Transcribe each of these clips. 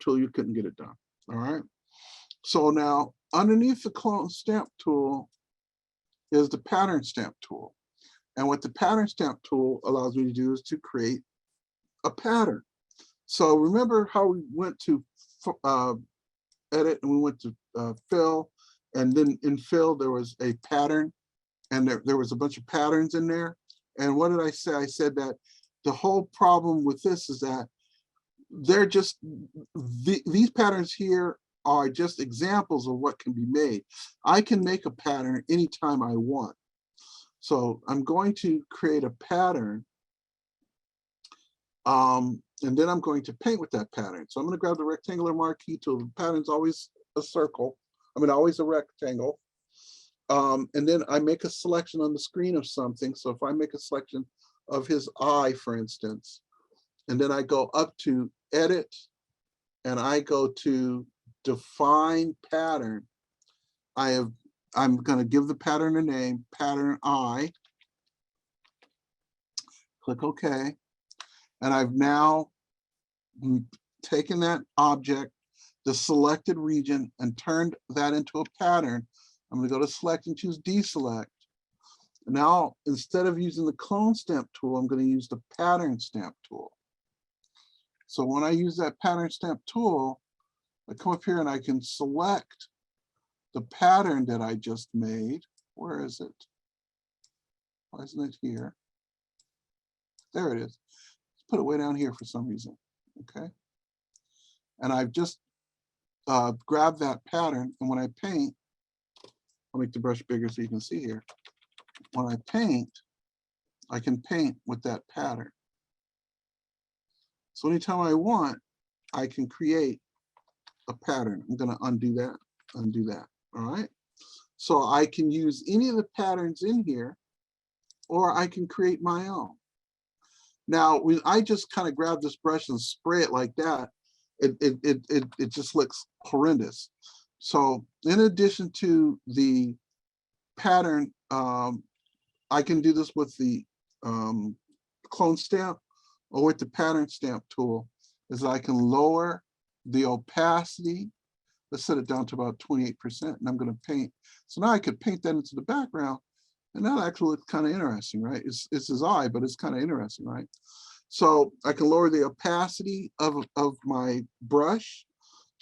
tool, you couldn't get it done. All right. So now underneath the clone stamp tool is the pattern stamp tool. And what the pattern stamp tool allows me to do is to create a pattern. So remember how we went to edit and we went to fill, and then in fill there was a pattern, and there was a bunch of patterns in there. And what did I say? I said that the whole problem with this is that they're just, these patterns here are just examples of what can be made. I can make a pattern anytime I want. So I'm going to create a pattern, and then I'm going to paint with that pattern. So I'm going to grab the rectangular marquee tool. The pattern's always a circle. I mean, always a rectangle. And then I make a selection on the screen of something. So if I make a selection of his eye, for instance, and then I go up to edit, and I go to define pattern, I'm going to give the pattern a name, pattern I. Click OK. And I've now taken that object, the selected region, and turned that into a pattern. I'm going to go to select and choose deselect. Now, instead of using the clone stamp tool, I'm going to use the pattern stamp tool. So when I use that pattern stamp tool, I come up here and I can select the pattern that I just made. Where is it? Why isn't it here? There it is. Let's put it way down here for some reason. Okay. And I've just grabbed that pattern, and when I paint, I'll make the brush bigger so you can see here. When I paint, I can paint with that pattern. So anytime I want, I can create a pattern. I'm going to undo that, all right? So I can use any of the patterns in here, or I can create my own. Now, when I just kind of grab this brush and spray it like that, it just looks horrendous. So in addition to the pattern, I can do this with the clone stamp, or with the pattern stamp tool, is I can lower the opacity. Let's set it down to about 28%, and I'm going to paint. So now I could paint that into the background, and that actually looks kind of interesting, right? It's his eye, but it's kind of interesting, right? So I can lower the opacity of my brush,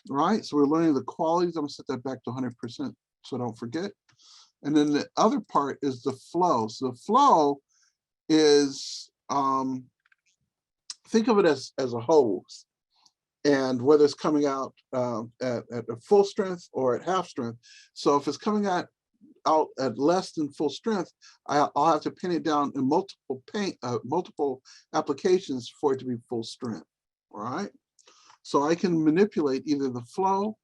right? So we're learning the qualities. I'm going to set that back to 100% so I don't forget. And then the other part is the flow. So the flow is, think of it as a hose, and whether it's coming out at a full strength or at half strength. So if it's coming out at less than full strength, I'll have to pin it down in multiple applications for it to be full strength. All right. So I can manipulate either the flow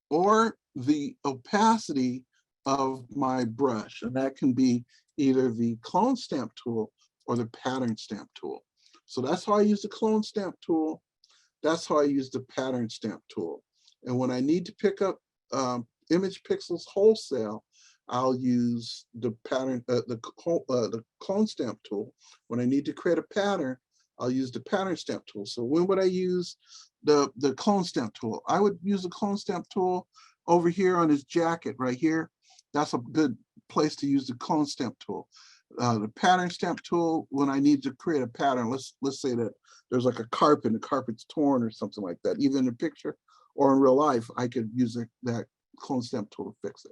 or the opacity of my brush, and that can be either the clone stamp tool or the pattern stamp tool. So that's how I use the clone stamp tool. That's how I use the pattern stamp tool. And when I need to pick up image pixels wholesale, I'll use the pattern, the clone stamp tool. When I need to create a pattern, I'll use the pattern stamp tool. So when would I use the clone stamp tool? I would use the clone stamp tool over here on his jacket right here. That's a good place to use the clone stamp tool. The pattern stamp tool, when I need to create a pattern, let's say that there's like a carpet and the carpet's torn or something like that, either in a picture or in real life, I could use that clone stamp tool to fix it.